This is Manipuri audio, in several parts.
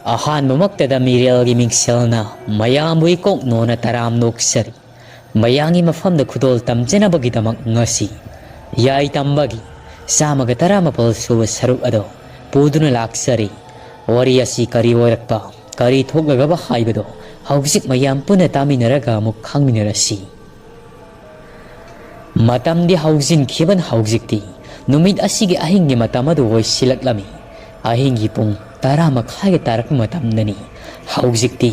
ꯑꯍꯥꯟꯕꯃꯛꯇꯗ ꯃꯤꯔꯦꯜꯒꯤ ꯃꯤꯡꯁꯦꯜꯅ ꯃꯌꯥꯝꯕꯨ ꯏꯀꯣꯛꯅꯣꯅ ꯇꯔꯥꯝ ꯅꯣꯛꯆꯔꯤ ꯃꯌꯥꯡꯒꯤ ꯃꯐꯝꯗ ꯈꯨꯗꯣꯜ ꯇꯝꯖꯅꯕꯒꯤꯗꯃꯛ ꯉꯁꯤ ꯌꯥꯏ ꯇꯝꯕꯒꯤ 114 ꯁꯨꯕ ꯁꯔꯨꯛ ꯑꯗꯣ ꯄꯨꯗꯨꯅ ꯂꯥꯛꯆꯔꯤ ꯋꯥꯔꯤ ꯑꯁꯤ ꯀꯔꯤ ꯑꯣꯏꯔꯛꯄ ꯀꯔꯤ ꯊꯣꯛꯂꯒꯕ ꯍꯥꯏꯕꯗꯣ ꯍꯧꯖꯤꯛ ꯃꯌꯥꯝ ꯄꯨꯟꯅ ꯇꯥꯃꯤꯟꯅꯔꯒ ꯑꯃꯨꯛ ꯈꯪꯃꯤꯟꯅꯔꯁꯤ ꯃꯇꯝꯗꯤ ꯍꯧꯖꯤꯟꯈꯤꯕꯅ ꯍꯧꯖꯤꯛꯇꯤ ꯅꯨꯃꯤꯠ ꯑꯁꯤꯒꯤ ꯑꯍꯤꯡꯒꯤ ꯃꯇꯝ ꯑꯗꯨ ꯑꯣꯏꯁꯤꯜꯂꯛꯂꯝꯃꯤ ꯑꯍꯤꯡꯒꯤ ꯄꯨꯡ 10 ꯇꯥꯔꯛꯄ ꯃꯇꯝꯗꯅꯤ ꯍꯧꯖꯤꯛꯇꯤ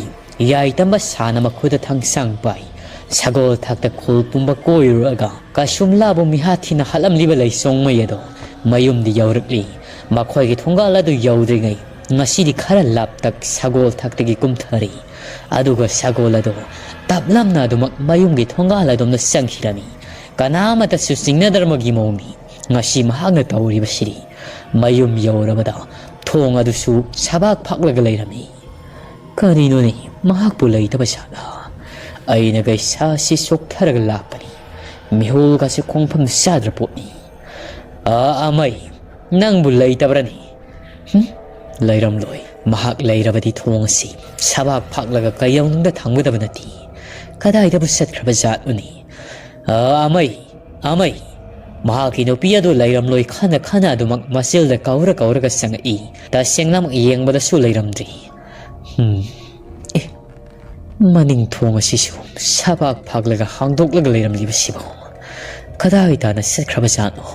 ꯌꯥꯏꯇꯝꯕ ꯁꯥꯅ ꯃꯈꯨꯗ ꯊꯥꯡꯁꯥꯡ ꯄꯥꯏ ꯁꯒꯣꯜ ꯊꯥꯛꯇ ꯈꯨꯜ ꯄꯨꯝꯕ ꯀꯣꯏꯔꯨꯔꯒ ꯀꯁꯨꯝꯂꯥꯕꯨ ꯃꯤꯍꯥꯊꯤꯅ ꯍꯥꯠꯂꯝꯂꯤꯕ ꯂꯩꯁꯣꯡꯃꯩ ꯑꯗꯣ ꯃꯌꯨꯝꯗꯤ ꯌꯧꯔꯛꯂꯤ ꯃꯈꯣꯏꯒꯤ ꯊꯣꯡꯒꯥꯜ ꯑꯗꯨ ꯌꯧꯗ꯭ꯔꯤꯉꯩ ꯉꯁꯤꯗꯤ ꯈꯔ ꯂꯥꯞꯇꯛ ꯁꯒꯣꯜ ꯊꯥꯛꯇꯒꯤ ꯀꯨꯝꯊꯔꯤ ꯑꯗꯨꯒ ꯁꯒꯣꯜ ꯑꯗꯣ ꯇꯞꯂꯝꯅ ꯑꯗꯨꯃꯛ ꯃꯌꯨꯝꯒꯤ ꯊꯣꯡꯒꯥꯜ ꯑꯗꯣꯝꯗ ꯆꯪꯈꯤꯔꯝꯃꯤ ꯀꯅꯥꯃꯇꯁꯨ ꯆꯤꯡꯅꯗ꯭ꯔꯕꯒꯤ ꯃꯑꯣꯡꯅꯤ ꯉꯁꯤ ꯃꯍꯥꯛꯅ ꯇꯧꯔꯤꯕꯁꯤꯗꯤ ꯃꯌꯨꯝ ꯌꯧꯔꯕꯗ ꯊꯣꯡ ꯑꯗꯨꯁꯨ ꯁꯕꯥꯛ ꯐꯥꯛꯂꯒ ꯂꯩꯔꯝꯃꯤ ꯀꯔꯤꯅꯣꯅꯦ ꯃꯍꯥꯛꯄꯨ ꯂꯩꯇꯕ ꯁꯥꯠꯂ ꯑꯩꯅ ꯒꯩꯁꯥꯁꯤ ꯁꯣꯛꯊꯔꯒ ꯂꯥꯛꯄꯅꯤ ꯃꯤꯍꯨꯜꯒꯁꯤ ꯈꯣꯡꯐꯝ ꯆꯥꯗ꯭ꯔ ꯄꯣꯠꯅꯤ ꯑꯃꯩ ꯅꯪꯕꯨ ꯂꯩꯇꯕ꯭ꯔꯅꯤ ꯂꯩꯔꯝꯂꯣꯏ ꯃꯍꯥꯛ ꯂꯩꯔꯕꯗꯤ ꯊꯣꯡ ꯑꯁꯤ ꯁꯕꯥꯛ ꯐꯥꯛꯂꯒ ꯀꯩꯗꯧꯅꯨꯡꯗ ꯊꯝꯒꯗꯕ ꯅꯠꯇꯦ ꯀꯗꯥꯏꯗꯕꯨ ꯆꯠꯈ꯭ꯔꯕ ꯖꯥꯠꯅꯣꯅꯤ ꯑꯃꯩ ꯃꯍꯥꯛꯀꯤ ꯅꯨꯄꯤ ꯑꯗꯨ ꯂꯩꯔꯝꯂꯣꯏ ꯈꯅ ꯑꯗꯨꯃꯛ ꯃꯆꯤꯜꯗ ꯀꯧꯔꯒ ꯆꯪꯉꯛꯏ ꯇꯁꯦꯡꯅꯃꯛ ꯌꯦꯡꯕꯗꯁꯨ ꯂꯩꯔꯝꯗ꯭ꯔꯤ ꯃꯅꯤꯡ ꯊꯣꯡ ꯑꯁꯤꯁꯨ ꯁꯕꯥꯛ ꯐꯥꯛꯂꯒ ꯍꯥꯡꯗꯣꯛꯂꯒ ꯂꯩꯔꯝꯂꯤꯕꯁꯤꯕꯨ ꯀꯗꯥꯏ ꯇꯥꯅ ꯆꯠꯈ꯭ꯔꯕ ꯖꯥꯠꯅꯣ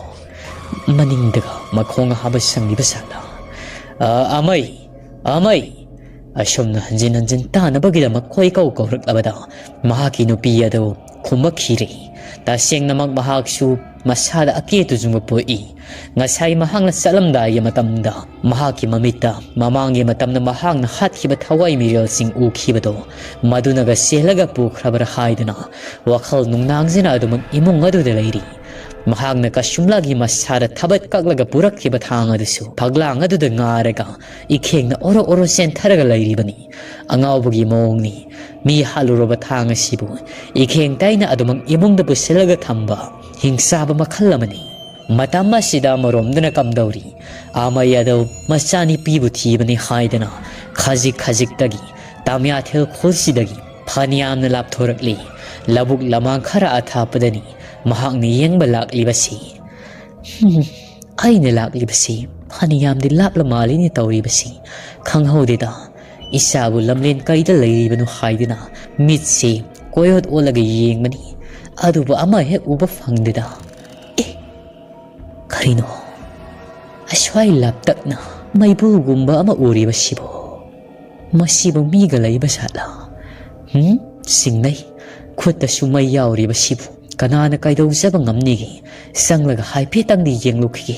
ꯃꯅꯤꯡꯗꯒ ꯃꯈꯣꯡ ꯍꯥꯞꯄ ꯆꯪꯂꯤꯕ ꯖꯥꯠꯂ ꯑꯃꯩ ꯑꯁꯨꯝꯅ ꯍꯟꯖꯤꯟ ꯇꯥꯅꯕꯒꯤꯗꯃꯛ ꯈꯣꯏꯀꯧ ꯀꯧꯔꯛꯂꯕꯗ ꯃꯍꯥꯛꯀꯤ ꯅꯨꯄꯤ ꯑꯗꯨ ꯈꯨꯝꯃꯛꯈꯤꯔꯦ ꯇꯁꯦꯡꯅꯃꯛ ꯃꯍꯥꯛꯁꯨ ꯃꯁꯥꯗ ꯑꯀꯦ ꯇꯨꯖꯨꯡꯕ ꯄꯣꯛꯏ ꯉꯁꯥꯏ ꯃꯍꯥꯛꯅ ꯆꯠꯂꯝꯗꯥꯏꯒꯤ ꯃꯇꯝꯗ ꯃꯍꯥꯛꯀꯤ ꯃꯃꯤꯠꯇ ꯃꯃꯥꯡꯒꯤ ꯃꯇꯝꯗ ꯃꯍꯥꯛꯅ ꯍꯥꯠꯈꯤꯕ ꯊꯋꯥꯏ ꯃꯤꯔꯦꯜꯁꯤꯡ ꯎꯈꯤꯕꯗꯣ ꯃꯗꯨꯅꯒ ꯆꯦꯜꯂꯒ ꯄꯨꯈ꯭ꯔꯕꯔꯥ ꯍꯥꯏꯗꯨꯅ ꯋꯥꯈꯜ ꯅꯨꯡꯅꯥꯡꯖꯅ ꯑꯗꯨꯃꯛ ꯏꯃꯨꯡ ꯑꯗꯨꯗ ꯂꯩꯔꯤ ꯃꯍꯥꯛꯅ ꯀꯁꯨꯝꯂꯥꯒꯤ ꯃꯁꯥꯗ ꯊꯕꯠ ꯀꯛꯂꯒ ꯄꯨꯔꯛꯈꯤꯕ ꯊꯥꯡ ꯑꯗꯨꯁꯨ ꯐꯛꯂꯥꯡ ꯑꯗꯨꯗ ꯉꯥꯔꯒ ꯏꯈꯦꯡꯅ ꯑꯣꯔꯣ ꯆꯦꯟꯊꯔꯒ ꯂꯩꯔꯤꯕꯅꯤ ꯑꯉꯥꯎꯕꯒꯤ ꯃꯑꯣꯡꯅꯤ ꯃꯤ ꯍꯥꯠꯂꯨꯔꯕ ꯊꯥꯡ ꯑꯁꯤꯕꯨ ꯏꯈꯦꯡ ꯇꯩꯅ ꯑꯗꯨꯃꯛ ꯏꯃꯨꯡꯗ ꯄꯨꯁꯤꯜꯂꯒ ꯊꯝꯕ ꯍꯤꯡꯁꯥꯕ ꯃꯈꯜ ꯑꯃꯅꯤ ꯃꯇꯝ ꯑꯁꯤꯗ ꯑꯃꯔꯣꯝꯗꯅ ꯀꯝꯗꯧꯔꯤ ꯑꯃꯩ ꯑꯗꯨ ꯃꯆꯥꯅꯨꯄꯤꯕꯨ ꯊꯤꯕꯅꯤ ꯍꯥꯏꯗꯅ ꯈꯖꯤꯛꯇꯒꯤ ꯇꯝꯌꯥꯊꯦꯜ ꯈꯨꯜꯁꯤꯗꯒꯤ ꯐꯅꯌꯥꯝꯅ ꯂꯥꯞꯊꯣꯔꯛꯂꯤ ꯂꯧꯕꯨꯛ ꯂꯃꯥꯡ ꯈꯔ ꯑꯊꯥꯞꯄꯗꯅꯤ ꯃꯍꯥꯛꯅ ꯌꯦꯡꯕ ꯂꯥꯛꯂꯤꯕꯁꯤ ꯑꯩꯅ ꯂꯥꯛꯂꯤꯕꯁꯤ ꯐꯅꯌꯥꯝꯗꯤ ꯂꯥꯞꯂ ꯃꯥꯜꯂꯤꯅꯦ ꯇꯧꯔꯤꯕꯁꯤ ꯈꯪꯍꯧꯗꯦꯗ ꯏꯆꯥꯕꯨ ꯂꯝꯂꯦꯟ ꯀꯩꯗ ꯂꯩꯔꯤꯕꯅꯣ ꯍꯥꯏꯗꯨꯅ ꯃꯤꯠꯁꯤ ꯀꯣꯏꯑꯣꯠ ꯑꯣꯜꯂꯒ ꯌꯦꯡꯕꯅꯤ ꯑꯗꯨꯕꯨ ꯑꯃ ꯍꯦꯛ ꯎꯕ ꯐꯪꯗꯦꯗ ꯀꯔꯤꯅꯣ ꯑꯁ꯭ꯋꯥꯏ ꯂꯥꯞꯇꯛꯅ ꯃꯩꯕꯨꯜꯒꯨꯝꯕ ꯑꯃ ꯎꯔꯤꯕꯁꯤꯕꯨ ꯃꯁꯤꯕꯨ ꯃꯤꯒ ꯂꯩꯕ ꯖꯥꯠꯂ ꯆꯤꯡꯅꯩ ꯈꯨꯠꯇꯁꯨ ꯃꯩ ꯌꯥꯎꯔꯤꯕꯁꯤꯕꯨ ꯀꯅꯥꯅ ꯀꯩꯗꯧꯖꯕ ꯉꯝꯅꯤꯒꯦ ꯆꯪꯂꯒ ꯍꯥꯏꯐꯦꯠꯇꯪꯗꯤ ꯌꯦꯡꯂꯨꯈꯤꯒꯦ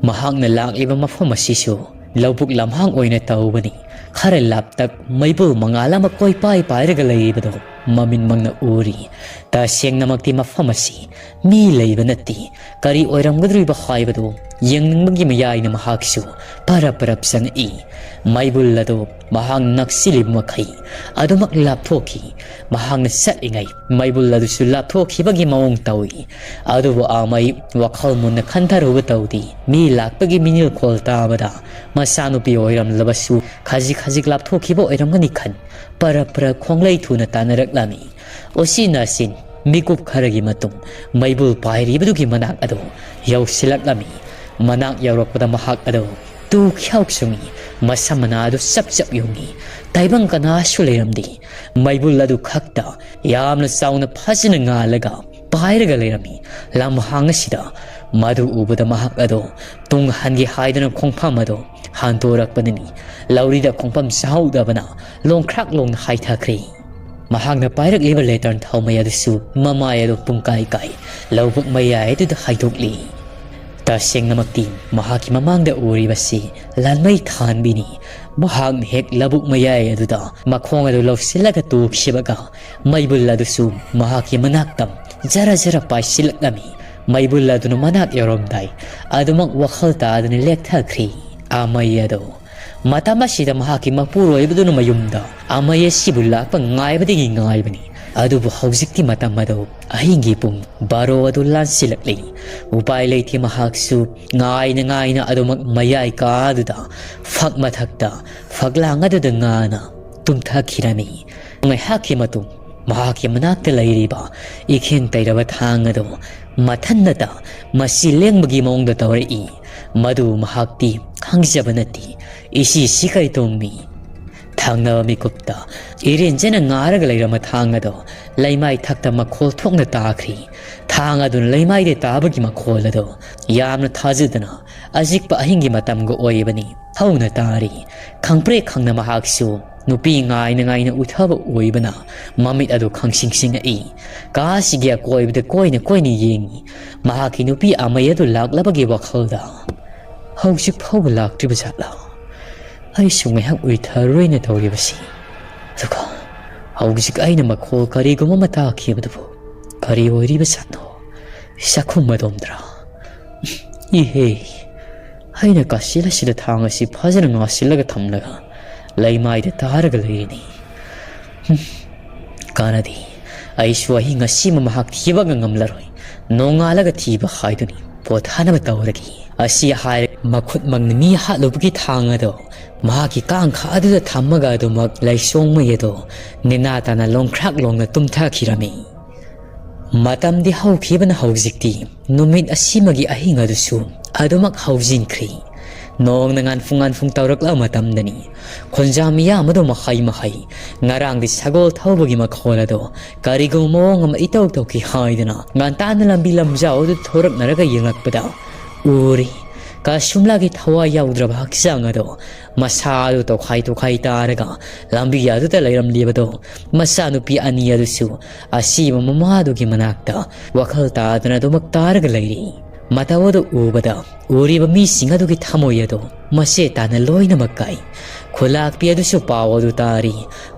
ꯃꯍꯥꯛꯅ ꯂꯥꯛꯂꯤꯕ ꯃꯐꯝ ꯑꯁꯤꯁꯨ ꯂꯧꯕꯨꯛ ꯂꯝꯍꯥꯡ ꯑꯣꯏꯅ ꯇꯧꯕꯅꯤ खर लापतक मैबुल मंगाल कोई पाई पायरग लेबदो ममिन मंगना उरी तसेंगनमक्ति मफम असि मी लेब नत्ति करी ओइरमगद्रिब हाइबदो यंगनिंगबगी मयाइना महाकसु परप संगई मैबुल अदो महांग नक्सिलिब मखै अदुमक लापथोखि महांगना सत्लिङै मैबुल अदुसु लापथोखिबगी मवोंग तौई अदुबु आमै वखल मुन्न खन्थरुब तौदि मी लाकपगी मिनिल खोल ताबदा मसानुपि ओइरमलबसु खजिक खजिक लापथोखिबो ओइरमगनि खन परप खोंलै थुना तानरक्लामी ओसिनासिन मिकुप खरगी मतुंग मैबुल पाइरिबदुगी मनाक अदो यौसिलक्लामी मनाक यौरकपदा महाक अदो तू ख्याउक्सुंगी मसमना अदु सप युंगी ताइबंग कनासु लेरमदी मैबुल अदु खक्ता यामना चाउना फजन ngalaga पाइरगा लेरमी लाम हांगसिदा मधु उबदा महाक अदो तुंग हनगी हाइदना खोंफम अदो हांतोरकपदनी लौरीदा खोंफम साउदबना लोंख्राक लोंग हाइथाख्रे महागना पाइरक लेबर लेटर थौमै अदुसु ममाय अदु पुंकाई काई लौबुक मयाय अदुदा हाइदोकली तसेंगनमक्ति महाकी ममांगदा उरिबसी लानमै थानबिनी महाग हेक लबुक मयाय अदुदा मखोंग अदु लौसिलगा तुखिबगा मैबुल अदुसु महाकी मनाक्तम जरा जरा पाइसिलकमी मैबुल अदुनु मनाक यौरमदाई अदुमक वखल तादनि लेक्थाख्री आमै अदु मतम असिदा महाकी मपुरोइबदुनु मयुमदा आमै असिबु लाक्पा ngaibदगी ngaibनी अदुबु हौजिक्ति मतम अदो अहिंगी पुंग बारो अदु लांसिलक्ली उपाय लेथि महाक्सु ngaina adumak mayai ka aduda fak mathakta faglang aduda ngana tumtha khirami ngai hakki matum mahaki manakta lairiba ikhen tairaba thang ado mathannata masi lengbagi mongda tawri madu mahakti khangjabanati isi sikai tommi thangna mikupta irin jena ngaraga leirama thang ado laimai thakta makhol thokna takhri thang adun laimai de tabagi makhol ado yamna thajudana ajikpa ahingi matamgo oibani hauna tari khangpre khangna mahaksu nupi ngaina uthaba oibana mamit ado khangsingsing ai ka sigya koibda koina yengi mahaki nupi amayadu laklabagi wakhalda hausik phau laktriba chatla ai sungai hak uitharoina tawribasi duka hausik aina makhol kari goma mata khibadu kari oiriba chatno sakhum madomdra ihe aina kasila sida thang asi phajana ngasilaga thamlaga laimai taraga leini kanadi aiswa hi ngasi mahak thiba ngamlaroi nongalaga thiba haiduni pothana batawragi asi hai makhut mangni halubgi thangado mahaki kang kha adu thammaga adu mak laisong ma yedo nina tana longkhrak longna tumtha khirami matam di hau khibana haujikti numit asimagi ahinga dusu adumak haujin khri nong nangan fung tawrakla matam dani khonjamiya amado mahai ngarang di sagol thawbagi makhola do karigo mong am itaw ki haidana ngan tan lambi lamjao du thorak naraga yengakpada uri ka shumla gi thawa yaudra bhaksang ado masa du to khai taraga lambi ya du ta lairam libado masa nu pi ani adu su asi mama du gi manakta wakhal ta dana du mak taraga lairi matawadu ubada uriba mi singadu gi thamoyado mase tana loina makai khulak pi adu su pawadu tari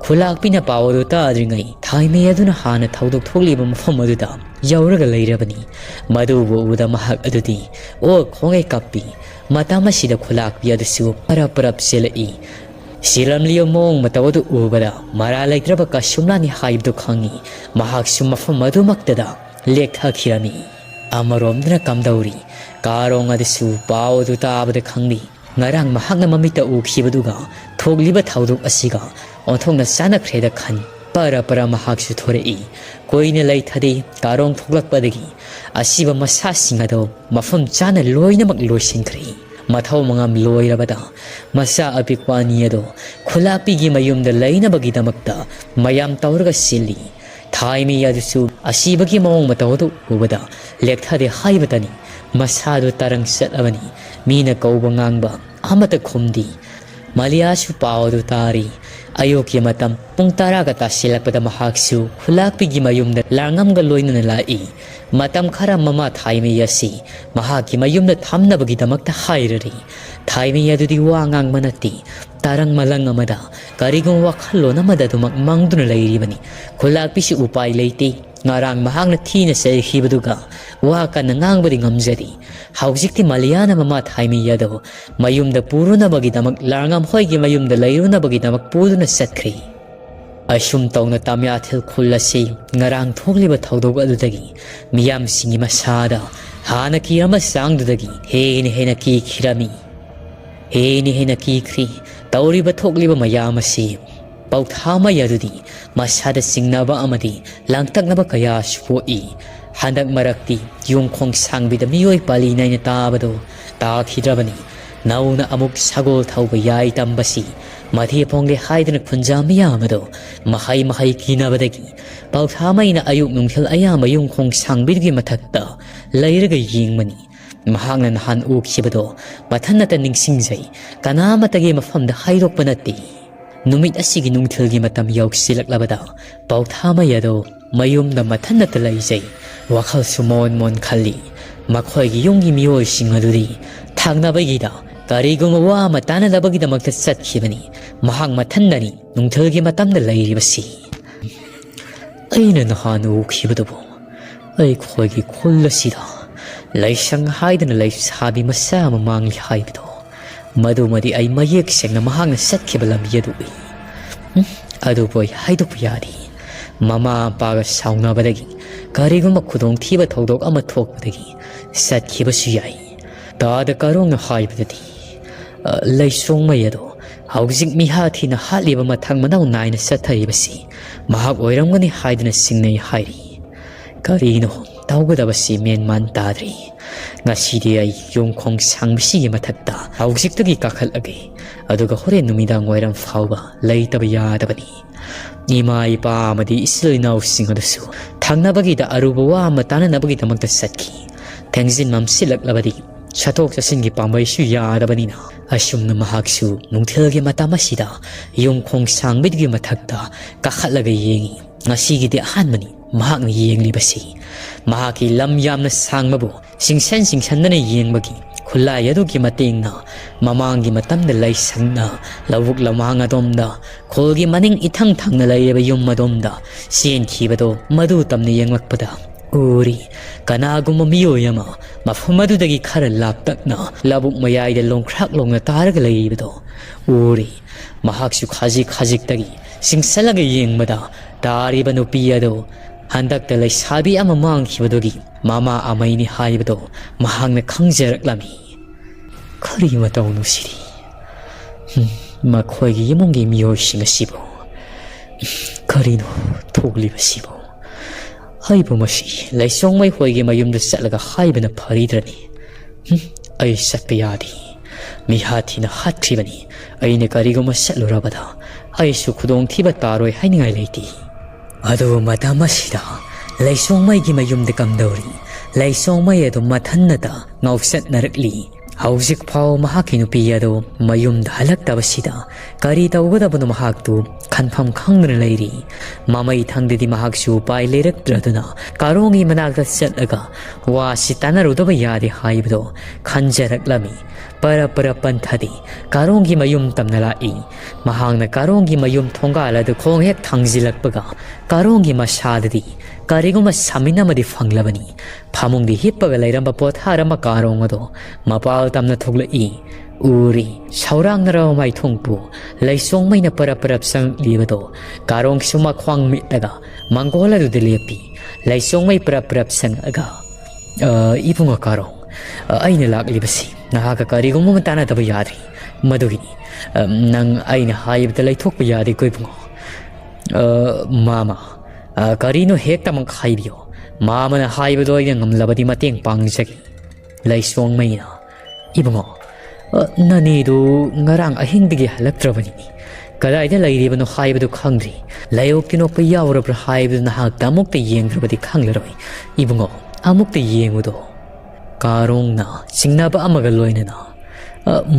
khulak pi na pawadu tadringai thaime adu na hana thaudok tholiba mafam adu da yauraga leirabani madu bo uda mahak adudi o khongai kappi matama sida khulak pi adu su parap selai silam liyo mong matawadu ubada mara laitraba ka shumlani haibdu khangi mahak sumafam madu maktada lekha khirami amaromdna kamdauri karong adisu pawdu tabada khangni ngarang mahakna mamita ukhibaduga thogliba thauduk asiga onthongna sana khreda khan para mahaksu thorei koine lai thade karong thoglakpadagi asiba masa singado mafam chana loina mak loisinkhri mathau mangam loirabada masa apikwani ado khulapi gi mayumda laina bagi damakta mayam tawrga sili thaimi yadusu asibagi mawong matawdu ubada lekthade haibatani masadu tarang satabani mina kauba ngangba amata khumdi maliasu pawdu tari ayoki matam pungtara ga tasilakpada mahaksu khulakpi gi mayumda langam ga loina lai matam khara mama thaimi yasi mahaki mayumda thamnabagi damakta hairari thaimi yadudi wangang manati tarang malang amada karigong wakhallon amada dumak mangduna lairibani khulakpi si upay leite ngarang mahangna thina sei khibaduga wa kan ngangbadi ngamjari haujikti maliana mama thaimi yado mayumda puruna bagi damak langam hoigi mayumda lairuna bagi damak puruna satkri ashum tawna tamya thil khullasi ngarang thogliba thaudog adudagi miyam singi masada hana kiyama sangdudagi hena ki khirami hena ki khri tawriba thogliba mayamasi pauthama yadudi masada singnaba amadi langtaknaba kaya shpoi handak marakti yung khong sangbida miyoi pali naina tabado ta khidrabani nauna amuk sagol thauba yai tambasi madhi pongge haidana khunjamiya amado mahai kinabadagi pauthama ina ayuk nungthil ayama yung khong sangbidgi mathakta lairaga yingmani mahangna nahan ukhibado mathanata ningsingjai kanamatagi mafamda hairokpa nati numit asigi nungthilgi matam yauksilaklabada pauthama yado mayumda mathanata laijai wakhal sumon khali makhoigi yungi miyoi singaduri thagnabagida karigum wa matana dabagi damakta satkhibani mahang mathandani nungthilgi matamda lairibasi aina nahan ukhibado ai khoigi khullasida laisang haidana laisabi masa mamangli haibdo madumadi ay mayek seng na mahang satkhibala miyadu adu boy haidu piyadi ꯃꯃꯥ ꯃꯄꯥꯒ ꯁꯥꯎꯅꯕꯗꯒꯤ ꯀꯔꯤꯒꯨꯝꯕ ꯈꯨꯗꯣꯡꯊꯤꯕ ꯊꯧꯗꯣꯛ ꯑꯃ ꯊꯣꯛꯄꯗꯒꯤ ꯆꯠꯈꯤꯕꯁꯨ ꯌꯥꯏ꯫ ꯇꯥꯗ ꯀꯥꯔꯣꯡꯅ ꯍꯥꯏꯕꯗꯗꯤ ꯂꯩꯁꯣꯡꯃꯩ ꯑꯗꯣ ꯍꯧꯖꯤꯛ ꯃꯤꯍꯥ ꯊꯤꯅ ꯍꯥꯠꯂꯤꯕ ꯃꯊꯪ ꯃꯅꯥꯎ ꯅꯥꯏꯅ ꯆꯠꯊꯔꯤꯕꯁꯤ ꯃꯍꯥꯛ ꯑꯣꯏꯔꯝꯒꯅꯤ ꯍꯥꯏꯗꯨꯅ ꯆꯤꯡꯅꯩ ꯍꯥꯏꯔꯤ꯫ ꯀꯔꯤꯅꯣ ꯇꯧꯒꯗꯕꯁꯤ ꯃꯦꯟꯃꯥꯟ ꯇꯥꯗ꯭ꯔꯤ꯫ ꯉꯁꯤꯗꯤ ꯑꯩ ꯌꯨꯝꯈꯣꯡ ꯁꯥꯡꯕꯁꯤꯒꯤ ꯃꯊꯛꯇ ꯍꯧꯖꯤꯛꯇꯒꯤ ꯀꯥꯈꯠꯂꯒꯦ, ꯑꯗꯨꯒ ꯍꯣꯔꯦꯟ ꯅꯨꯃꯤꯗꯥꯡ ꯋꯥꯏꯔꯝ ꯐꯥꯎꯕ ꯂꯩꯇꯕ ꯌꯥꯗꯕꯅꯤ꯫ ꯏꯃꯥ ꯏꯄꯥ ꯑꯃꯗꯤ ꯏꯆꯤꯜ ꯏꯅꯥꯎꯁꯤꯡ ꯑꯗꯨꯁꯨ ꯊꯪꯅꯕꯒꯤꯗ ꯑꯔꯨꯕ ꯋꯥ ꯑꯃ ꯇꯥꯟꯅꯅꯕꯒꯤꯗꯃꯛꯇ ꯆꯠꯈꯤ꯫ ꯊꯦꯡꯖꯤꯟ ꯃꯝꯁꯤꯜꯂꯛꯂꯕꯗꯤ ꯆꯠꯊꯣꯛ ꯆꯠꯁꯤꯟꯒꯤ ꯄꯥꯝꯕꯩꯁꯨ ꯌꯥꯗꯕꯅꯤꯅ ꯑꯁꯨꯝꯅ ꯃꯍꯥꯛꯁꯨ ꯅꯨꯡꯊꯤꯜꯒꯤ ꯃꯇꯝ ꯑꯁꯤꯗ ꯌꯨꯝꯈꯣꯡ ꯁꯥꯡꯕꯗꯨꯒꯤ ꯃꯊꯛꯇ ꯀꯥꯈꯠꯂꯒ ꯌꯦꯡꯉꯤ꯫ ꯉꯁꯤꯒꯤꯗꯤ ꯑꯍꯥꯟꯕꯅꯤ ꯃꯍꯥꯛꯅ ꯌꯦꯡꯂꯤꯕꯁꯤ꯫ ꯃꯍꯥꯛꯀꯤ ꯂꯝ ꯌꯥꯝꯅ ꯁꯥꯡꯕꯕꯨ ꯆꯤꯡꯁꯟꯗꯅ ꯌꯦꯡꯕꯒꯤ ꯈꯨꯠꯂꯥꯏ ꯑꯗꯨꯒꯤ ꯃꯇꯦꯡꯅ ꯃꯃꯥꯡꯒꯤ ꯃꯇꯝꯗ ꯂꯩꯁꯪꯅ ꯂꯧꯕꯨꯛ ꯂꯝꯍꯥꯡ ꯑꯗꯣꯝꯗ ꯈꯣꯜꯒꯤ ꯃꯅꯤꯡ ꯏꯊꯪ ꯊꯪꯅ ꯂꯩꯔꯤꯕ ꯌꯨꯝ ꯑꯗꯣꯝꯗ ꯆꯦꯟꯈꯤꯕꯗꯣ ꯃꯗꯨ ꯇꯝꯅ ꯌꯦꯡꯂꯛꯄꯗ ꯎꯔꯤ꯫ ꯀꯅꯥꯒꯨꯝꯕ ꯃꯤꯑꯣꯏ ꯑꯃ ꯃꯐꯝ ꯑꯗꯨꯗꯒꯤ ꯈꯔ ꯂꯥꯞꯇꯛꯅ ꯂꯧꯕꯨꯛ ꯃꯌꯥꯏꯗ ꯂꯣꯡꯈ꯭ꯔꯥꯛ ꯂꯣꯡꯅ ꯇꯥꯔꯒ ꯂꯩꯔꯤꯕꯗꯣ ꯎꯔꯤ꯫ ꯃꯍꯥꯛꯁꯨ ꯈꯖꯤꯛꯇꯒꯤ ꯆꯤꯡꯁꯜꯂꯒ ꯌꯦꯡꯕꯗ ꯇꯥꯔꯤꯕ ꯅꯨꯄꯤ ꯑꯗꯨ ꯍꯟꯗꯛꯇ ꯂꯩꯁꯥꯕꯤ ꯑꯃ ꯃꯥꯡꯈꯤꯕꯗꯨꯒꯤ ꯃꯃꯥ ꯑꯃꯩꯅꯤ ꯍꯥꯏꯕꯗꯣ ꯃꯍꯥꯛꯅ ꯈꯪꯖꯔꯛꯂꯝꯃꯤ꯫ ꯀꯔꯤ ꯃꯇꯧꯅꯣ ꯁꯤꯗꯤ? ꯃꯈꯣꯏꯒꯤ ꯏꯃꯨꯡꯒꯤ ꯃꯤꯑꯣꯏꯁꯤꯡ ꯑꯁꯤꯕꯨ ꯀꯔꯤꯅꯣ ꯊꯣꯛꯂꯤꯕꯁꯤꯕꯨ? ꯑꯩꯕꯨ ꯃꯁꯤ ꯂꯩꯁꯣꯡꯃꯩ ꯍꯣꯏꯒꯤ ꯃꯌꯨꯝꯗ ꯆꯠꯂꯒ ꯍꯥꯏꯕꯅ ꯐꯔꯤꯗ꯭ꯔꯅꯤ? ꯑꯩ ꯆꯠꯄ ꯌꯥꯗꯦ꯫ ꯃꯤꯍꯥ ꯊꯤꯅ ꯍꯥꯠꯈ꯭ꯔꯤꯕꯅꯤ꯫ ꯑꯩꯅ ꯀꯔꯤꯒꯨꯝꯕ ꯆꯠꯂꯨꯔꯕꯗ ꯑꯩꯁꯨ ꯈꯨꯗꯣꯡꯊꯤꯕ ꯇꯥꯔꯣꯏ ꯍꯥꯏꯅꯤꯡꯉꯥꯏ ꯂꯩꯇꯦ꯫ ꯑꯗꯨꯕꯨ ꯃꯇꯝ ꯑꯁꯤꯗ ꯂꯩꯁꯣꯡꯃꯩꯒꯤ ꯃꯌꯨꯝꯗ ꯀꯝꯗꯧꯔꯤ? ꯂꯩꯁꯣꯡꯃꯩ ꯑꯗꯨ ꯃꯊꯟꯅꯇ ꯉꯥꯎꯆꯠꯅꯔꯛꯂꯤ꯫ ꯍꯧꯖꯤꯛ ꯐꯥꯎ ꯃꯍꯥꯛꯀꯤ ꯅꯨꯄꯤ ꯑꯗꯨ ꯃꯌꯨꯝꯗ ꯍꯜꯂꯛꯇꯕꯁꯤꯗ ꯀꯔꯤ ꯇꯧꯒꯗꯕꯅꯣ ꯃꯍꯥꯛꯇꯨ ꯈꯟꯐꯝ ꯈꯪꯗꯅ ꯂꯩꯔꯤ꯫ ꯃꯃꯩ ꯊꯪꯗꯗꯤ ꯃꯍꯥꯛꯁꯨ ꯎꯄꯥꯏ ꯂꯩꯔꯛꯇ꯭ꯔꯗꯨꯅ ꯀꯥꯔꯣꯡꯒꯤ ꯃꯅꯥꯛꯇ ꯆꯠꯂꯒ ꯋꯥꯁꯤ ꯇꯥꯟꯅꯔꯨꯗꯕ ꯌꯥꯗꯦ ꯍꯥꯏꯕꯗꯣ ꯈꯟꯖꯔꯛꯂꯝꯃꯤ꯫ ꯄꯔ ꯄꯟꯊꯗꯤ ꯀꯥꯔꯣꯡꯒꯤ ꯃꯌꯨꯝ ꯇꯝꯅ ꯂꯥꯛꯏ꯫ ꯃꯍꯥꯛꯅ ꯀꯥꯔꯣꯡꯒꯤ ꯃꯌꯨꯝ ꯊꯣꯡꯒꯥꯜ ꯑꯗꯨ ꯈꯣꯡ ꯍꯦꯛ ꯊꯥꯡꯖꯤꯜꯂꯛꯄꯒ ꯀꯥꯔꯣꯡꯒꯤ ꯃꯁꯥꯗꯗꯤ ꯀꯔꯤꯒꯨꯝꯕ ꯁꯥꯃꯤꯟ ꯑꯃꯗꯤ ꯐꯪꯂꯕꯅꯤ꯫ ꯐꯃꯨꯡꯗ ꯍꯤꯞꯄꯒ ꯂꯩꯔꯝꯕ ꯄꯣꯊꯥꯔꯝꯕ ꯀꯥꯔꯣꯡ ꯑꯗꯣ ꯃꯄꯥꯜ ꯇꯝꯅ ꯊꯣꯛꯂꯛꯏ꯫ ꯎꯔꯤ ꯁꯧꯔꯥꯡꯅꯔꯕ ꯃꯥꯏꯊꯣꯡꯕꯨ ꯂꯩꯁꯣꯡꯃꯩꯅ ꯄꯔꯞ ꯆꯪꯂꯤꯕꯗꯣ ꯀꯥꯔꯣꯡꯁꯨ ꯃꯈ꯭ꯋꯥꯡ ꯃꯤꯠꯂꯒ ꯃꯪꯒꯣꯜ ꯑꯗꯨꯗ ꯂꯦꯞꯄꯤ꯫ ꯂꯩꯁꯣꯡꯃꯩ ꯄꯔꯞ ꯆꯪꯉꯒ ꯏꯕꯨꯡꯉꯣ ꯀꯥꯔꯣꯡ, ꯑꯩꯅ ꯂꯥꯛꯂꯤꯕꯁꯤ ꯅꯍꯥꯛꯀ ꯀꯔꯤꯒꯨꯝꯕ ꯑꯃ ꯇꯥꯟꯅꯗꯕ ꯌꯥꯗ꯭ꯔꯤ꯫ ꯃꯗꯨꯒꯤꯅꯤ ꯅꯪ ꯑꯩꯅ ꯍꯥꯏꯕꯗ ꯂꯩꯊꯣꯛꯄ ꯌꯥꯗꯦꯀꯣ ꯏꯕꯨꯡꯉꯣ꯫ ꯃꯥꯃꯥ, ꯀꯔꯤꯅꯣ ꯍꯦꯛꯇꯃꯛ ꯍꯥꯏꯕꯤꯌꯣ꯫ ꯃꯥꯃꯅ ꯍꯥꯏꯕꯗꯣ ꯑꯩꯅ ꯉꯝꯂꯕꯗꯤ ꯃꯇꯦꯡ ꯄꯥꯡꯖꯒꯦ꯫ ꯂꯩꯁꯣꯡꯃꯩꯅ ꯏꯕꯨꯡꯉꯣ, ꯅꯅꯦꯗꯨ ꯉꯔꯥꯡ ꯑꯍꯤꯡꯗꯒꯤ ꯍꯜꯂꯛꯇ꯭ꯔꯕꯅꯤꯅꯤ꯫ ꯀꯗꯥꯏꯗ ꯂꯩꯔꯤꯕꯅꯣ ꯍꯥꯏꯕꯗꯨ ꯈꯪꯗ꯭ꯔꯤ꯫ ꯂꯥꯏꯑꯣꯛ ꯇꯤꯟꯅꯣꯛꯄ ꯌꯥꯎꯔꯕ꯭ꯔꯥ ꯍꯥꯏꯕꯗꯨ ꯅꯍꯥꯛꯇ ꯑꯃꯨꯛꯇ ꯌꯦꯡꯗ꯭ꯔꯕꯗꯤ ꯈꯪꯂꯔꯣꯏ꯫ ꯏꯕꯨꯡꯉꯣ, ꯑꯃꯨꯛꯇ ꯌꯦꯡꯉꯨꯗꯣ꯫ ꯀꯥꯔꯣꯡꯅ ꯆꯤꯡꯅꯕ ꯑꯃꯒ ꯂꯣꯏꯅꯅ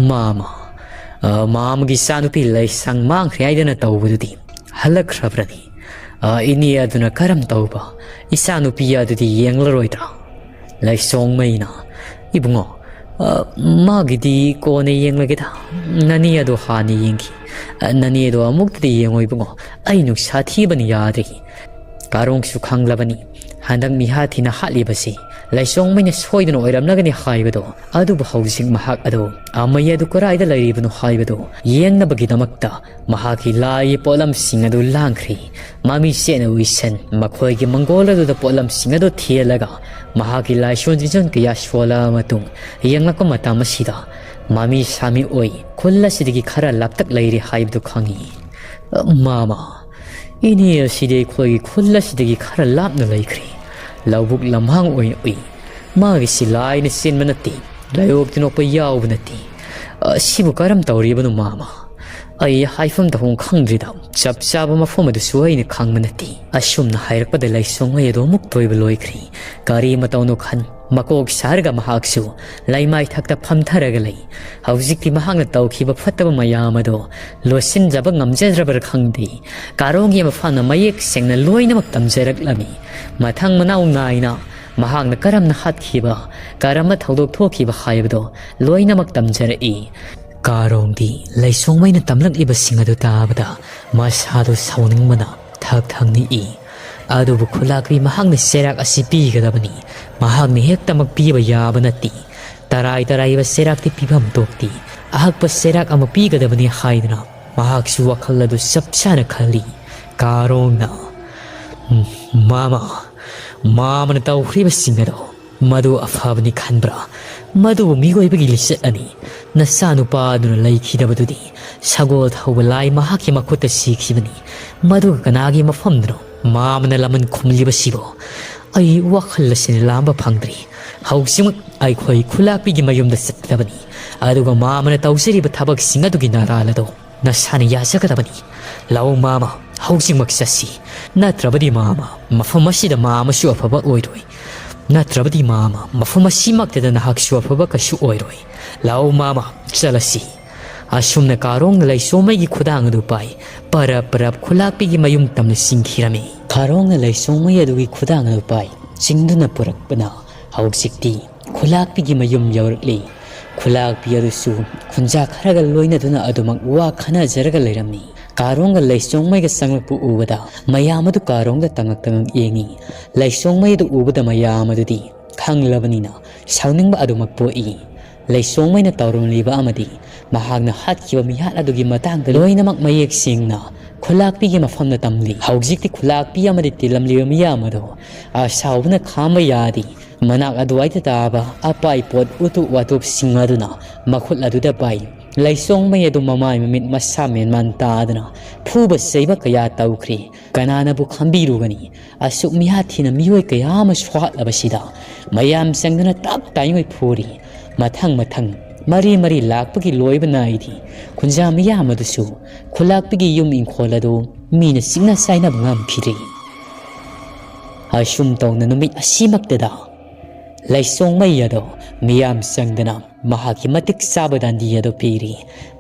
ꯃꯥꯃꯥ, ꯃꯥꯃꯒꯤ ꯏꯆꯥꯅꯨꯄꯤ ꯂꯩꯁꯪ ꯃꯥꯡꯈ꯭ꯔꯦ ꯍꯥꯏꯗꯅ ꯇꯧꯕꯗꯨꯗꯤ ꯍꯜꯂꯛꯈ꯭ꯔꯕ꯭ꯔꯅꯤ? ꯏꯅꯦ ꯑꯗꯨꯅ ꯀꯔꯝ ꯇꯧꯕ? ꯏꯆꯥꯅꯨꯄꯤ ꯑꯗꯨꯗꯤ ꯌꯦꯡꯂꯔꯣꯏꯗ꯭ꯔꯥ? ꯂꯩꯁꯣꯡꯃꯩꯅ ꯏꯕꯨꯡꯉꯣ, ꯃꯥꯒꯤꯗꯤ ꯀꯣꯟꯅ ꯌꯦꯡꯂꯒꯦꯗ꯫ ꯅꯅꯦ ꯑꯗꯣ ꯍꯥꯟꯅ ꯌꯦꯡꯈꯤ꯫ ꯅꯅꯦꯗꯣ ꯑꯃꯨꯛꯇꯗꯤ ꯌꯦꯡꯉꯣ ꯏꯕꯨꯡꯉꯣ꯫ ꯑꯩ ꯅꯨꯡꯁꯥ ꯊꯤꯕꯅ ꯌꯥꯗ꯭ꯔꯤ꯫ ꯀꯥꯔꯣꯡꯁꯨ ꯈꯪꯂꯕꯅꯤ ꯍꯟꯗꯛ ꯃꯤꯍꯥ ꯊꯤꯅ ꯍꯥꯠꯂꯤꯕꯁꯤ ꯂꯩꯁꯣꯡꯃꯩꯅ ꯁꯣꯏꯗꯅ ꯑꯣꯏꯔꯝꯂꯒꯅꯤ ꯍꯥꯏꯕꯗꯣ꯫ ꯑꯗꯨꯕꯨ ꯍꯧꯖꯤꯛ ꯃꯍꯥꯛ ꯑꯗꯣ ꯑꯃꯩ ꯑꯗꯨ ꯀꯔꯥꯏꯗ ꯂꯩꯔꯤꯕꯅꯣ ꯍꯥꯏꯕꯗꯣ ꯌꯦꯡꯅꯕꯒꯤꯗꯃꯛꯇ ꯃꯍꯥꯛꯀꯤ ꯂꯥꯏꯒꯤ ꯄꯣꯠꯂꯝꯁꯤꯡ ꯑꯗꯨ ꯂꯥꯡꯈ꯭ꯔꯤ꯫ ꯃꯃꯤ ꯆꯦꯠꯅ ꯎꯏꯁꯟ ꯃꯈꯣꯏꯒꯤ ꯃꯪꯒꯣꯜ ꯑꯗꯨꯗ ꯄꯣꯠꯂꯝꯁꯤꯡ ꯑꯗꯨ ꯊꯤꯜꯂꯒ ꯃꯍꯥꯛꯀꯤ ꯂꯥꯏꯁꯣꯟ ꯇꯤꯟꯖꯣꯟ ꯀꯌꯥ ꯁꯣꯜꯂꯕ ꯃꯇꯨꯡ ꯌꯦꯡꯂꯛꯄ ꯃꯇꯝ ꯑꯁꯤꯗ ꯃꯃꯤ ꯁꯥꯃꯤ ꯑꯣꯏ ꯈꯨꯜ ꯑꯁꯤꯗꯒꯤ ꯈꯔ ꯂꯥꯞꯇꯛ ꯂꯩꯔꯤ ꯍꯥꯏꯕꯗꯨ ꯈꯪꯉꯤ꯫ ꯃꯥꯃꯥ, ꯏꯅꯦ ꯑꯁꯤꯗꯤ ꯑꯩꯈꯣꯏꯒꯤ ꯈꯨꯜ ꯑꯁꯤꯗꯒꯤ ꯈꯔ ꯂꯥꯞꯅ ꯂꯩꯈ꯭ꯔꯦ꯫ ꯂꯧꯕꯨꯛ ꯂꯝꯍꯥꯡ ꯑꯣꯏꯅ ꯎꯏ꯫ ꯃꯥꯒꯤꯁꯤ ꯂꯥꯏꯅ ꯆꯦꯟꯕ ꯅꯠꯇꯦ, ꯂꯥꯏꯑꯣꯛ ꯇꯤꯟꯅꯣꯛꯄ ꯌꯥꯎꯕ ꯅꯠꯇꯦ꯫ ꯁꯤꯕꯨ ꯀꯔꯝ ꯇꯧꯔꯤꯕꯅꯣ ꯃꯥꯃꯥ? ꯑꯩ ꯍꯥꯏꯐꯝ ꯇꯧꯐꯝ ꯈꯪꯗ꯭ꯔꯤꯗ꯫ ꯆꯞ ꯆꯥꯕ ꯃꯐꯝ ꯑꯗꯨꯁꯨ ꯑꯩꯅ ꯈꯪꯕ ꯅꯠꯇꯦ꯫ ꯑꯁꯨꯝꯅ ꯍꯥꯏꯔꯛꯄꯗ ꯂꯩꯁꯣꯡꯃꯩ ꯑꯗꯨ ꯑꯃꯨꯛ ꯇꯣꯏꯕ ꯂꯣꯏꯈ꯭ꯔꯤ꯫ ꯀꯔꯤ ꯃꯇꯧꯅꯣ ꯈꯟ ꯃꯀꯣꯛ ꯁꯥꯔꯒ ꯃꯍꯥꯛꯁꯨ ꯂꯩꯃꯥꯏ ꯊꯛꯇ ꯐꯝꯊꯔꯒ ꯂꯩ꯫ ꯍꯧꯖꯤꯛꯇꯤ ꯃꯍꯥꯛꯅ ꯇꯧꯈꯤꯕ ꯐꯠꯇꯕ ꯃꯌꯥꯝ ꯑꯗꯣ ꯂꯣꯠꯁꯤꯟꯖꯕ ꯉꯝꯖꯗ꯭ꯔꯕ꯭ꯔꯥ ꯈꯪꯗꯦ꯫ ꯀꯥꯔꯣꯡꯒꯤ ꯃꯐꯝꯅ ꯃꯌꯦꯛ ꯁꯦꯡꯅ ꯂꯣꯏꯅꯃꯛ ꯇꯝꯖꯔꯛꯂꯝꯃꯤ꯫ ꯃꯊꯪ ꯃꯅꯥꯎ ꯅꯥꯏꯅ ꯃꯍꯥꯛꯅ ꯀꯔꯝꯅ ꯍꯥꯠꯈꯤꯕ, ꯀꯔꯝꯕ ꯊꯧꯗꯣꯛ ꯊꯣꯛꯈꯤꯕ ꯍꯥꯏꯕꯗꯣ ꯂꯣꯏꯅꯃꯛ ꯇꯝꯖꯔꯛꯏ꯫ ꯀꯥꯔꯣꯡꯗꯤ ꯂꯩꯁꯣꯡꯃꯩꯅ ꯇꯝꯂꯛꯂꯤꯕꯁꯤꯡ ꯑꯗꯨ ꯇꯥꯕꯗ ꯃꯁꯥꯗꯨ ꯁꯥꯎꯅꯤꯡꯕꯅ ꯊꯛ ꯅꯤꯛꯏ꯫ ꯑꯗꯨꯕꯨ ꯈꯨꯠꯂꯥꯛꯄꯤ ꯃꯍꯥꯛꯅ ꯆꯩꯔꯥꯛ ꯑꯁꯤ ꯄꯤꯒꯗꯕꯅꯤ꯫ ꯃꯍꯥꯛꯅ ꯍꯦꯛꯇꯃꯛ ꯄꯤꯕ ꯌꯥꯕ ꯅꯠꯇꯦ꯫ ꯇꯔꯥꯏꯕ ꯆꯩꯔꯥꯛꯇꯤ ꯄꯤꯐꯝ ꯊꯣꯛꯇꯦ꯫ ꯑꯍꯛꯄ ꯆꯩꯔꯥꯛ ꯑꯃ ꯄꯤꯒꯗꯕꯅꯤ ꯍꯥꯏꯗꯨꯅ ꯃꯍꯥꯛꯁꯨ ꯋꯥꯈꯜ ꯑꯗꯨ ꯆꯞ ꯆꯥꯅ ꯈꯜꯂꯤ꯫ ꯀꯥꯔꯣꯡꯅ मामा मामन तौख्रीबसिंग अदो मधु अफाबनी खनब्रा मधु मिगोइबगी लिचत अनि नचानुपादुना लैखिदबदुदि सगोल थौब लाई महाकी मखुत सीखिबनी मधु कनागी मफमदनो मामन लमन खुमलिबसिबो अई वखल लसिन लांब फंगद्री हौसिमक अइखोइ खुलाकपिगी मयुमदा चतबनी अदुगा मामन तौसरिब थबक सिंग अदुगी नारालदो नसानि याजगदबनी लाउ मामा हौसिमक चसी नत्रबदी मामा मफम असिदा मामसु अफबा ओइरोइ नत्रबदी मामा मफम असिमक्तदा नहाकसु अफबा कशु ओइरोइ लाउ मामा चलसी असुमना कारोंग लैसोमैगी खुदांग अदु पाइ परब परब खुलाकपिगी मयुम तमना सिंखिरमे कारोंग लैसोमै अदुगी खुदांग अदु पाइ चिंगदुना पुरकपना हौसिक्ति खुलाकपिगी मयुम यौरक्ली खुलाकपि अदुसु खुंजा खरगा लोइनदुना अदुमक वा खनाजरगा लैरमनी कारोंग लैसोंमैगा संगलपु उबदा मयाम अदु कारोंग तंगक तंगक येंगी लैसोंमै अदु उबदा मयाम अदुदि खंगलबनिना साउनिंगबा अदुमक पोई लैसोंमैना तौरमलिबा अमदि महागना हातखिबा मिहात अदुगी मतंगदा लोइनमक मयेक सिंगना खुलाकपिगी मफमना तमली हौजिक्ति खुलाकपि अमदि तिलमलिबा मियाम अदु आसाउबना खाम यादि मनाक अदुवाइता ताबा अपाइ पोट उतु वातुप सिंग अदुना मखुल अदुदा पाइ लैसोंमै अदु ममाइ ममित मसा मेनमान तादना फुबा सैबा कया तौख्री कनानाबु खंबिरुगनी असुक मिहाथिना मियोय कया अम स्वाटलबसिदा मयाम संगना तप ताइङै फुरी मथंग मथंग मरी मरी लाकपगी लोइबा नाइदि खुंजा मियाम अदुसु खुलाकपगी yum इंखोलदो Meena सिंगना Saina ngam assume तौना नुमित असिमक्तदा लैसोंमै अदो मियाम संगदना महाकी मतिक साबदांदी अदो पीरी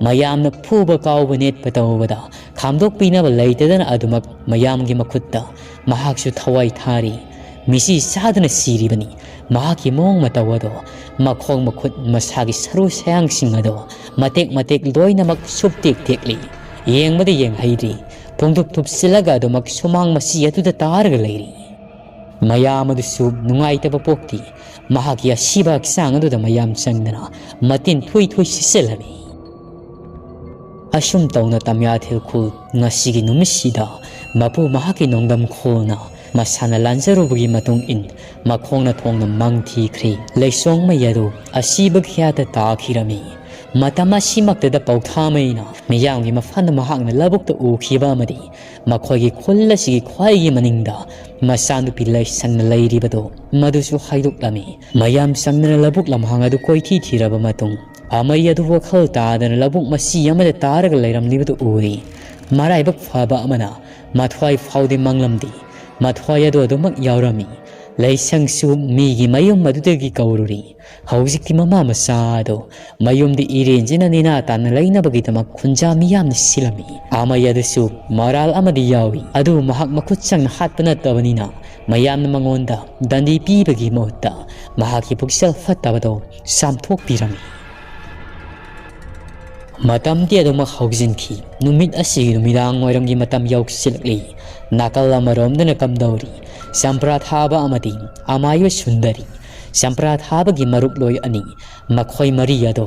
मयामना फुबा काउबा नेटपा तौबदा खामदोक पीनबा लैतदना अदुमक मयामगी मखुत्ता महाकसु थवाई थारी मिसी सादना सीरिबनी महाकी मोंग मतवदो मखोंग मखुत मसागी सरू सयांग सिंग अदो मतेक मतेक लोइनमक सुपतेक तेकली येंगबदा येंगहैरी पुंगदुप थुप सिलगा अदुमक सुमांग मसी अदुदा तारगा लैरी मयाम अदुसु नुंगाइतबा पोक्ति महाकी असिबा हक्चांग अदुदा मयाम चंगदना मतिन थुई थुई सिसिलमी असुम तौना तमयाथिल खुल ngasiगी नुमिसिदा मपु महाकी नोंदम खोलना मसाना लांजरुबगी मतुंग इन मखोंगना थोंगना मंगथीख्री लैसोंमै अदु असिबा ख्याता ताखिरमी मतम असिमक्तदा पौथामैना मियामगी मफन महाकना लबुक्ता उखिबा अमदि मखोगी खुल्लसिगी ख्वाइगी मनिंगदा मसानुपि लैसंगना लैरिबदो मदुसु हाइदोक्लमी मयाम संगना लबुक लमहांग अदु कोइथी थीरबा मतुंग अमै अदु वखल तादना लबुक मसी अमदा तारगा लैरमलिबदो उरी मराइबक फाबा अमना मथ्वाइ फाउदि मंगलमदि मथ्वाइ अदु अदुमक यावरमी लैसंगसु मीगी मयुम मदुदगी कौरुरी हौजिक्ति ममा मसादो मयुमदि इरेंजिना निना ताना लैनबगिदमक खुंजा मियामना सिलमी आमय अदुसु मराल अमदि यावी अदु महाक मखुत संगना हातपना तबनिना मयामना मंगोंदा दंडी पीबगी मोहत्ता महाकी पुक्सल फत्तबदो सामथोक पिरमी मतमदि अदुमक हौजिनखी नुमित असिगी नुमिदांग ओइरमगी मतम यौसिलक्ली नाकल अमरोमदना कमदौरी संप्रा थाबा अमदि अमायो सुंदरी संप्रा थाबगी मरुप लोय अनि मखोय मरी अदो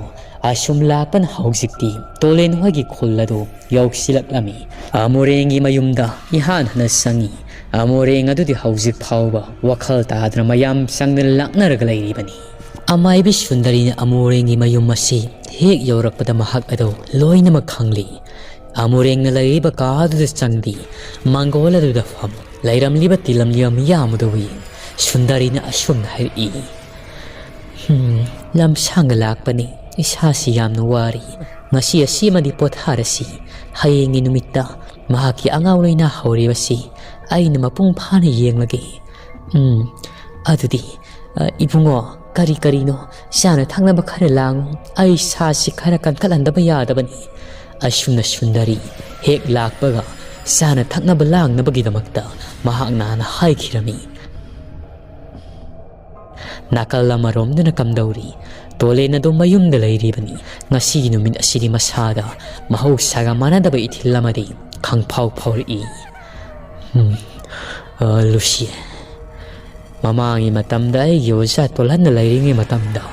असुम लापन हौजिक्ति तोलेन होगी खुल्लदो यौसिलक्लमी अमोरेंगी मयुमदा इहान हना संगी अमोरेंग अदुदि हौजिक फावबा वखल तादना मयाम संगना लाकनरगा लैरिबनी अमाइबी सुंदरी अमोरेंगी मयुम असी हेक यौरकपदा महक अदो लोइनमक खंगली अमोरेंगना लैरिबा कादुदा चंगदी मंगोल अदुदा फम लैरमलिबा तिलमलिया मियामदो वी सुंदरीना असुमना हरई लमसांग लाकपनी इसासी यामना वारी ngasi asimadi potharasi hayengi numitta mahaki angawloina hawribasi aina mapung phana yenglage adudi ibungo kari karino sana thangnaba khara lang ai sasi khara kankalandaba yadabani asumna sundari hek lakpaga sana thangnaba langnabagi-damakta mahakna na haikhirami nakal amaromdana kamdauri tolena do mayumda lairibani ngasi numin asidi masada mahausaga manadaba ithillamadi khangphau phawri Lucia mamangi matamda ai yoja tolanna lairingi matamda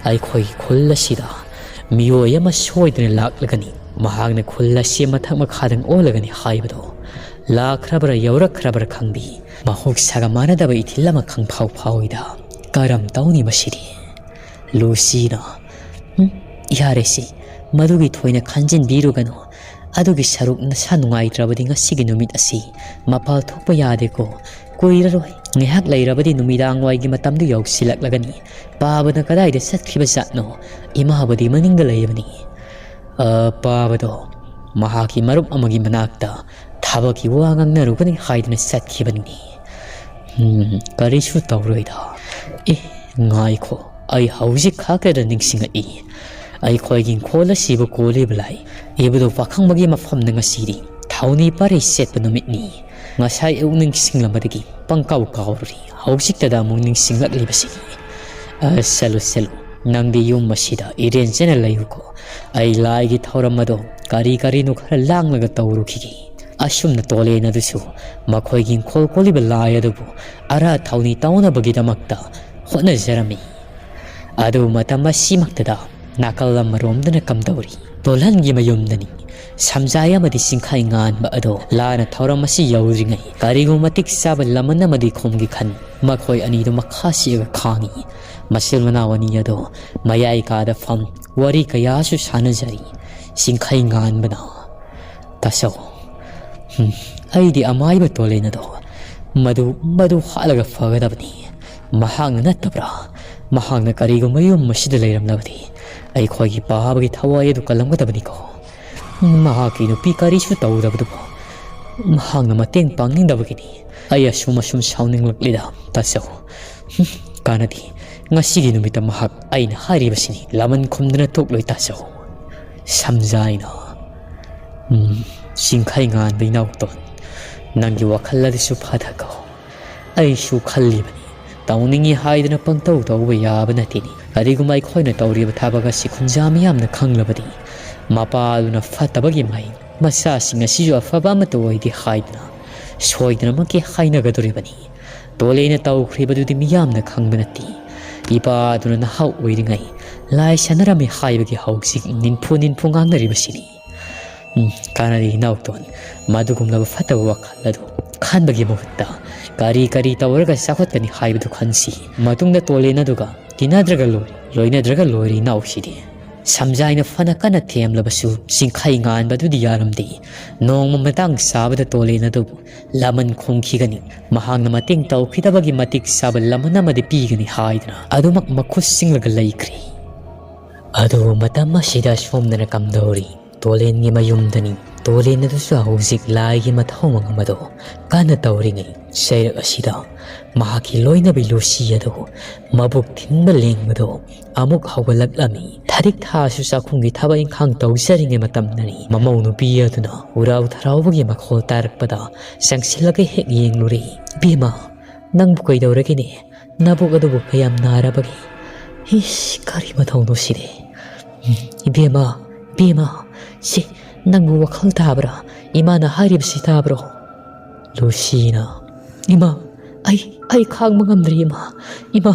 ai khoi khullasida miyoy ama soidna laklagani mahagna khullasi mathak makhadang olagani haibado lakrabra yawrakrabra khangbi mahoksaga manadaba ithilama khangphau phauida karam tauni masiri Lucina yaresi madugi thoina khanjin birugano adugi saruk na sanungai trabadi ngasigi numit asi mapal thokpa yade ko koiraroi ngehak leirabadi numidang waigi matamdu yausilak lagani pabana kadai de satkhiba satno imabadi maningda leibani pabado mahaki marup amagi manakta thabaki wangang narugani haidna satkibani karisu tawroida ngai ko ai hauji khakada ningsinga ai khoigin khola sibu kole blai ebudo pakhang magi mafam na ngasiri thauni pare set panumit ni ngasai euning singlamadagi pangkau kauri hausik tada mungning singlak libasi selu nangdi yum masida iren jena layuko ai lai gi thauramado kari no khara langlaga tawrukhigi asumna tole na dusu makhoigin khol belai adubu ara thauni tauna bagi damakta hona jarami adu matama simaktada nakal maromdana kamdawri tolangi mayumdani samjaya madi singkhai ngan ba ado lana thauramasi yawringai karigu matik saba lamana madi khomgi khan makhoi ani do makhasi ga khangi masil manawani ado mayai ka da fam wari kaya su sanajari singkhai ngan bana taso ai di amai ba tole na do madu halaga fagadabni mahang na tabra mahang na karigu mayum masida leiramnabdi ai khoigi pabagi thawai du kalamgadabni ko mahaki no pikari su tawdabdu mahang na mateng pangning dabagini ai asum sauning laklida taso kanadi ngasigi numita mahak ai na hari basini laman khumdana tokloi taso samjaina singkhai ngan bainau ton nangi wakhalladi su phada ko ai su khalli bani tawningi haidana pangtau tawba yaba natini adigumai khoina tawriba thabaga sikhunja miyamna khanglabadi mapa aduna fatabagi mai masa singa siju afaba mato oidi haidna soidna maki haina gadoribani tolena tawkhribaduti miyamna khangbanati ipa aduna na hau oiringai lai sanarami haibagi hauksik ninphu ngangnaribasini kanari nauton madugumna fataba wakhaladu khanbagi mohutta kari tawraga sakhotani haibadu khansi matungna tolena duga tinadraga loinadraga lori nausidi samjaina fana kana themlabasu singkhai ngan badudi yaramde nongma matang sabada tolena du laman khongkhigani mahangna mateng tawkhidabagi matik sabal lamana madi pigani haidna adumak makhus singlaga laikri adu matama sida somnana kamdori tolen gi mayumdani tolen du sa hojik lai gi mathawang amado kana tawringai seirak asida mahaki loina bilusi ado mabuk thinba lengmado amuk hawalaklami tharik tha su sakhungi thaba inkhang tawsaringe matamnani mamau nu pi aduna urau tharawgi makhol tarakpada sangsilaga hek yengluri bima nangbu kaidawragine nabuk adubu kayam narabagi his kari mathau no sire bima si nangbu wakhal tabra imana haribsi tabro Lucina ima ai khang mangamdri ima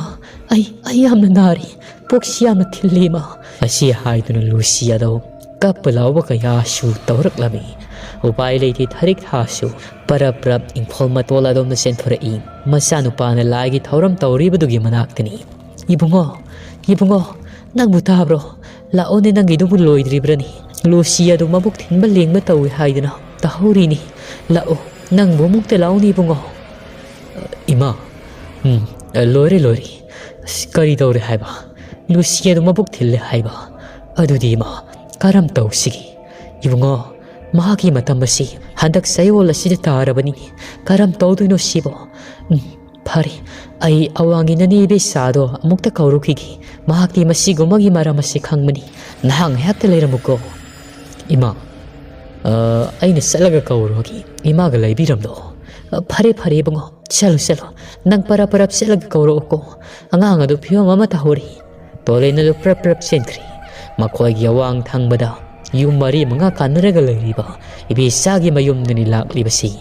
ai yamna nari poksi yamna thillima asi haiduna Lucia do kapalawa kaya su tawraklami upai leiti tharik thasu parap infol matola dom na senthora I masanu pana lagi thauram tawribadugi manaktani ibungo nangbu tabro la one nangi du loidribrani Lucia do mabuk thinba lengba tawi haiduna tahurini la o nangbu mukte launi ibungo ima lori kari dawre haiba Lucia do mabuk thille haiba adudi ima karam tawsigi ibungo mahaki matamasi handak sayola sida tarabani karam tawduino sibo phari ai awangi nani be sado amukta kaurukigi mahaki masigumagi maramasi khangmani nahang hekta leiramuko ima aina salaga kaurogi ima ga laibiramdo phare bungo chalo nang parap selaga kauro ko angang adu phiwa mama tahori tolena do prap senkri makhoi gi awang thangbada yum mari manga kanaraga leiriba ibe sagi mayum nani laklibasi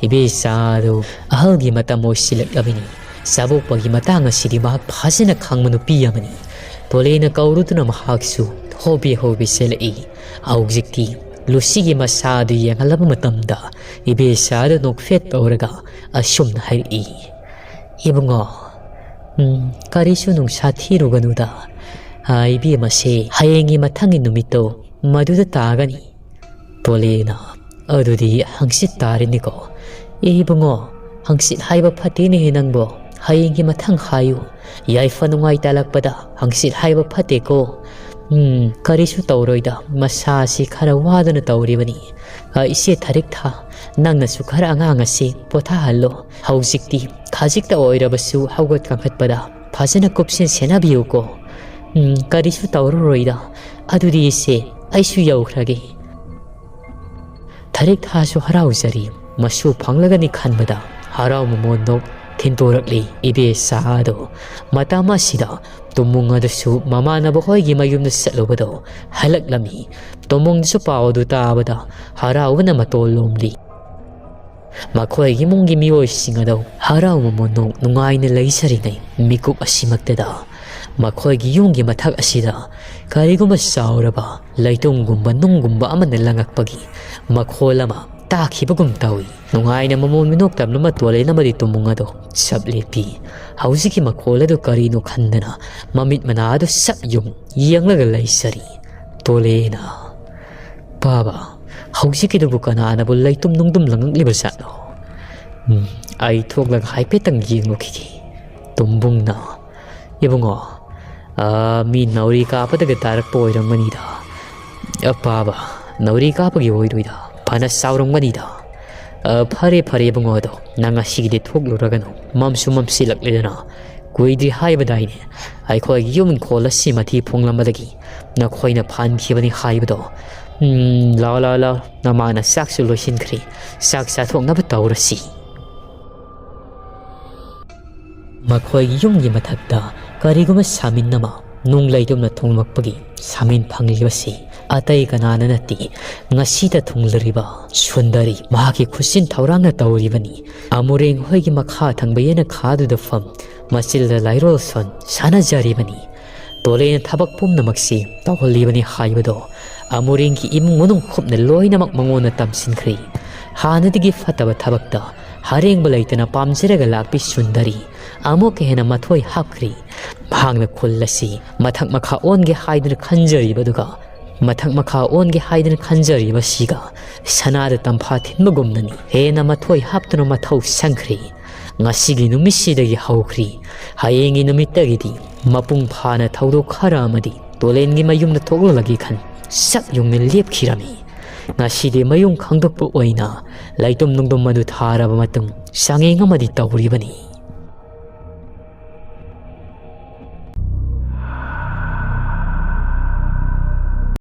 ibe sadu ahalgi matamo silak labini sabuk pagi matanga sidi ma phasina khangmanu piyamani tolena kaurutuna mahaksu hobi selai aujikti ꯂꯨꯁꯤꯒꯤ ꯃꯁꯥꯗꯨ ꯌꯦꯡꯍꯜꯂꯕ ꯃꯇꯝꯗ ꯏꯕꯦꯆꯥꯗꯨ ꯅꯣꯛꯐꯦꯠ ꯇꯧꯔꯒ ꯑꯁꯨꯝꯅ ꯍꯥꯏꯔꯛꯏ, ꯏꯕꯨꯡꯉꯣ, ꯀꯔꯤꯁꯨ ꯅꯨꯡꯁꯥ ꯊꯤꯔꯨꯒꯅꯨꯗ. ꯏꯕꯦꯝꯃꯁꯦ ꯍꯌꯦꯡꯒꯤ ꯃꯊꯪꯒꯤ ꯅꯨꯃꯤꯠꯇꯣ ꯃꯗꯨꯗ ꯇꯥꯒꯅꯤ. ꯇꯣꯂꯦꯅ ꯑꯗꯨꯗꯤ ꯍꯪꯆꯤꯠ ꯇꯥꯔꯦꯅꯦꯀꯣ. ꯏꯕꯨꯡꯉꯣ, ꯍꯪꯆꯤꯠ ꯍꯥꯏꯕ ꯐꯠꯇꯦꯅꯦꯍꯦ ꯅꯪꯕꯣ. ꯍꯌꯦꯡꯒꯤ ꯃꯊꯪ ꯍꯥꯏꯌꯨ. ꯌꯥꯏꯐ ꯅꯨꯡꯉꯥꯏ ꯇꯥꯜꯂꯛꯄꯗ ꯍꯪꯆꯤꯠ ꯍꯥꯏꯕ ꯐꯠꯇꯦꯀꯣ. ꯀꯔꯤꯁꯨ ꯇꯧꯔꯣꯏꯗ, ꯃꯁꯥꯁꯤ ꯈꯔ ꯋꯥꯗꯨꯅ ꯇꯧꯔꯤꯕꯅꯤ. ꯏꯆꯦ ꯊꯥꯔꯤꯛꯊꯥ, ꯅꯪꯅꯁꯨ ꯈꯔ ꯑꯉꯥꯡ ꯑꯁꯤ ꯄꯣꯊꯥꯍꯜꯂꯣ. ꯍꯧꯖꯤꯛꯇꯤ ꯈꯖꯤꯛꯇ ꯑꯣꯏꯔꯕꯁꯨ ꯍꯧꯒꯠ ꯀꯥꯡꯈꯠꯄꯗ ꯐꯖꯅ ꯀꯨꯞꯁꯤꯟ ꯁꯦꯟꯅꯕꯤꯌꯨꯀꯣ. ꯀꯔꯤꯁꯨ ꯇꯧꯔꯔꯣꯏꯗ. ꯑꯗꯨꯗꯤ ꯏꯆꯦ, ꯑꯩꯁꯨ ꯌꯧꯈ꯭ꯔꯒꯦ. ꯊꯥꯔꯤꯛꯊꯥꯁꯨ ꯍꯔꯥꯎꯖꯔꯤ. ꯃꯁꯨ ꯐꯪꯂꯒꯅꯤ ꯈꯟꯕꯗ ꯍꯔꯥꯎ ꯃꯃꯣꯟꯗꯣꯛ ꯊꯤꯟꯗꯣꯔꯛꯂꯤ ꯏꯕꯦꯆꯥꯗꯣ. ꯃꯇꯝ ꯑꯁꯤꯗ ꯇꯨꯃꯨꯡ ꯑꯗꯨꯁꯨ ꯃꯃꯥꯟꯅꯕ ꯍꯣꯏꯒꯤ ꯃꯌꯨꯝꯗ ꯆꯠꯂꯨꯕꯗꯣ ꯍꯜꯂꯛꯂꯝꯃꯤ. ꯇꯨꯃꯨꯡꯗꯁꯨ ꯄꯥꯎ ꯑꯗꯨ ꯇꯥꯕꯗ ꯍꯔꯥꯎꯕꯅ ꯃꯇꯣꯜ ꯂꯣꯝꯂꯤ. ꯃꯈꯣꯏꯒꯤ ꯏꯃꯨꯡꯒꯤ ꯃꯤꯑꯣꯏꯁꯤꯡ ꯑꯗꯨ ꯍꯔꯥꯎ ꯃꯃꯣꯟꯗꯣꯛ ꯅꯨꯡꯉꯥꯏꯅ ꯂꯩꯖꯔꯤꯉꯩ ꯃꯤꯀꯨꯞ ꯑꯁꯤꯃꯛꯇꯗ ꯃꯈꯣꯏꯒꯤ ꯌꯨꯝꯒꯤ ꯃꯊꯛ ꯑꯁꯤꯗ ꯀꯔꯤꯒꯨꯝꯕ ꯆꯥꯎꯔꯕ ꯂꯩꯇꯨꯝꯒꯨꯝꯕ ꯅꯨꯡꯒꯨꯝꯕ ꯑꯃꯅ ꯂꯪꯉꯛꯄꯒꯤ ꯃꯈꯣꯜ ꯑꯃ ꯇꯥꯈꯤꯕꯒꯨꯝ ꯇꯧꯏ. ꯅꯨꯡꯉꯥꯏꯅ ꯃꯃꯣꯟ ꯃꯤꯅꯣꯛꯇꯝꯂꯕ ꯇꯣꯂꯦꯟ ꯑꯃꯗꯤ ꯇꯨꯃꯨꯡ ꯑꯗꯨ ꯆꯞ ꯂꯦꯞꯄꯤ. ꯍꯧꯖꯤꯛꯀꯤ ꯃꯈꯣꯜ ꯑꯗꯨ ꯀꯔꯤꯅꯣ ꯈꯟꯗꯅ ꯃꯃꯤꯠ ꯃꯅꯥ ꯑꯗꯨ ꯁꯞ ꯌꯨꯡ ꯌꯦꯡꯂꯒ ꯂꯩꯖꯔꯤ. ꯇꯣꯂꯦꯅ, ꯕꯥꯕꯥ, ꯍꯧꯖꯤꯛꯀꯤꯗꯨꯕꯨ ꯀꯅꯥꯅꯕꯨ ꯂꯩꯇꯨꯝ ꯅꯨꯡꯗꯨꯝ ꯂꯪꯉꯛꯂꯤꯕ ꯖꯥꯠꯅꯣ? ꯑꯩ ꯊꯣꯛꯂꯒ ꯍꯥꯏꯐꯦꯠꯇꯪ ꯌꯦꯡꯂꯨꯈꯤꯒꯦ. ꯇꯨꯝꯕꯨꯡꯅ, ꯏꯕꯨꯡꯉꯣ, ꯃꯤ ꯅꯥꯎꯔꯤ ꯀꯥꯞꯄꯗꯒ ꯇꯥꯔꯛꯄ ꯑꯣꯏꯔꯝꯒꯅꯤꯗ. ꯕꯥꯕꯥ, ꯅꯥꯎꯔꯤ ꯀꯥꯞꯄꯒꯤ ꯑꯣꯏꯔꯣꯏꯗ, ꯐꯅ ꯆꯥꯎꯔꯝꯒꯅꯤꯗ. ꯐꯔꯦ ꯐꯔꯦ ꯏꯕꯨꯡꯉꯣ ꯑꯗꯣ, ꯅꯪ ꯉꯁꯤꯒꯤꯗꯤ ꯊꯣꯛꯂꯨꯔꯒꯅꯨ. ꯃꯝꯁꯨ ꯃꯝꯁꯤꯜꯂꯛꯂꯦꯗꯅ. ꯀꯨꯏꯗ꯭ꯔꯤ ꯍꯥꯏꯕꯗꯥꯏꯅꯦ ꯑꯩꯈꯣꯏꯒꯤ ꯌꯨꯝ ꯏꯪꯈꯣꯜ ꯑꯁꯤ ꯃꯊꯤ ꯐꯣꯡꯂꯝꯕꯗꯒꯤ ꯅꯈꯣꯏꯅ ꯐꯥꯟꯈꯤꯕꯅꯤ ꯍꯥꯏꯕꯗꯣ. ꯂꯥꯎ ꯂꯥꯎ ꯂꯥꯎ, ꯅꯃꯥꯅ ꯆꯥꯛꯁꯨ ꯂꯣꯏꯁꯤꯟꯈ꯭ꯔꯦ. ꯆꯥꯛ ꯆꯥꯊꯣꯛꯅꯕ ꯇꯧꯔꯁꯤ. ꯃꯈꯣꯏꯒꯤ ꯌꯨꯝꯒꯤ ꯃꯊꯛꯇ ꯀꯔꯤꯒꯨꯝꯕ ꯁꯥꯃꯤꯟ ꯑꯃ ꯅꯨꯡ ꯂꯩꯇꯨꯝꯅ ꯊꯨꯡꯂꯛꯄꯒꯤ ꯁꯥꯃꯤꯟ ꯐꯪꯂꯤꯕꯁꯤ ꯑꯇꯩ ꯀꯅꯥꯅ ꯅꯠꯇꯦ, ꯉꯁꯤꯗ ꯊꯨꯡꯂꯔꯤꯕ ꯁꯨꯟꯗꯔꯤ ꯃꯍꯥꯛꯀꯤ ꯈꯨꯠꯁꯤꯟ ꯊꯧꯔꯥꯡꯅ ꯇꯧꯔꯤꯕꯅꯤ. ꯑꯃꯨꯔꯦꯡ ꯍꯣꯏꯒꯤ ꯃꯈꯥ ꯊꯪꯕ ꯌꯦꯅꯈꯥꯗꯨꯗ ꯐꯝ ꯃꯆꯤꯜꯗ ꯂꯥꯏꯔꯣꯜꯁꯣꯟ ꯁꯥꯟꯅꯖꯔꯤꯕꯅꯤ. ꯇꯣꯂꯦꯅ ꯊꯕꯛ ꯄꯨꯝꯅꯃꯛꯁꯤ ꯇꯧꯍꯜꯂꯤꯕꯅꯤ ꯍꯥꯏꯕꯗꯣ ꯑꯃꯨꯔꯦꯡꯒꯤ ꯏꯃꯨꯡ ꯃꯅꯨꯡ ꯀꯨꯞꯅ ꯂꯣꯏꯅꯃꯛ ꯃꯉꯣꯟꯗ ꯇꯝꯁꯤꯟꯈ꯭ꯔꯦ. ꯍꯥꯟꯅꯗꯒꯤ ꯐꯠꯇꯕ ꯊꯕꯛꯇ ꯍꯔꯦꯡꯕ ꯂꯩꯇꯅ ꯄꯥꯝꯖꯔꯒ ꯂꯥꯛꯄꯤ ꯁꯨꯟꯗꯔꯤ ꯑꯃꯨꯛꯀ ꯍꯦꯟꯅ ꯃꯊꯣꯏ ꯍꯥꯞꯈ꯭ꯔꯤ. ꯃꯍꯥꯛꯅ ꯈꯨꯜ ꯑꯁꯤ ꯃꯊꯛ ꯃꯈꯥ ꯑꯣꯟꯒꯦ ꯍꯥꯏꯗꯨꯅ ꯈꯟꯖꯔꯤꯕꯗꯨꯒ ꯃꯊꯛ ꯃꯈꯥ ꯑꯣꯟꯒꯦ ꯍꯥꯏꯗꯨꯅ ꯈꯟꯖꯔꯤꯕꯁꯤꯒ ꯁꯅꯥꯗ ꯇꯝꯐꯥ ꯊꯤꯟꯕꯒꯨꯝꯅꯅꯤ ꯍꯦꯟꯅ ꯃꯊꯣꯏ ꯍꯥꯞꯇꯨꯅ ꯃꯊꯧ ꯁꯪꯈ꯭ꯔꯤ. ꯉꯁꯤꯒꯤ ꯅꯨꯃꯤꯠꯁꯤꯗꯒꯤ ꯍꯧꯈ꯭ꯔꯤ. ꯍꯌꯦꯡꯒꯤ ꯅꯨꯃꯤꯠꯇꯒꯤꯗꯤ ꯃꯄꯨꯡ ꯐꯥꯅ ꯊꯧꯗꯣꯛ ꯈꯔ ꯑꯃꯗꯤ ꯇꯣꯂꯦꯟꯒꯤ ꯃꯌꯨꯝꯗ ꯊꯣꯛꯂꯛꯂꯒꯦ ꯈꯟ ꯆꯞ ꯌꯨꯡꯅ ꯂꯦꯞꯈꯤꯔꯝꯃꯤ. ꯉꯁꯤꯗꯤ ꯃꯌꯨꯝ ꯈꯪꯗꯣꯛꯄ ꯑꯣꯏꯅ ꯂꯩꯇꯨꯝ ꯅꯨꯡꯗꯨꯝ ꯑꯗꯨ ꯊꯥꯔꯕ ꯃꯇꯨꯡ ꯆꯥꯡꯌꯦꯡ ꯑꯃꯗꯤ ꯇꯧꯔꯤꯕꯅꯤ.